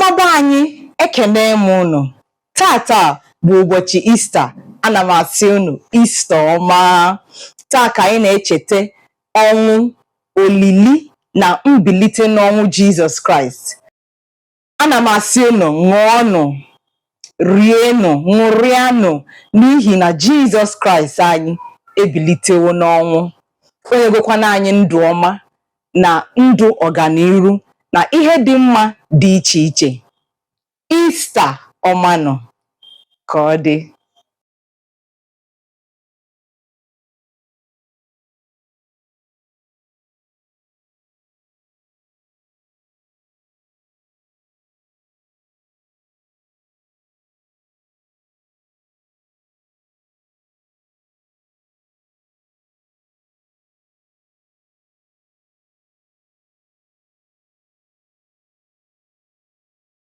Ọmaba anyị ekene m unu. Tata bụ ụbọchị Ista. Ana m asị unu Ista ọma. Taa ka anyị na-echeta ọnwụ, olili na mbilite n'ọnwụ Jizọs Kraịst. Ana m asị unu ṅụọnụ, rienụ, ṅụrịanụ n'ihi na Jizọs Kraịst anyị ebilitewo n'ọnwụ. O nyegokwana anyị ndụ ọma na ndụ ọganiru na ihe dị mma dị iche iche. Ista ọmanụ. Ka ọ dị.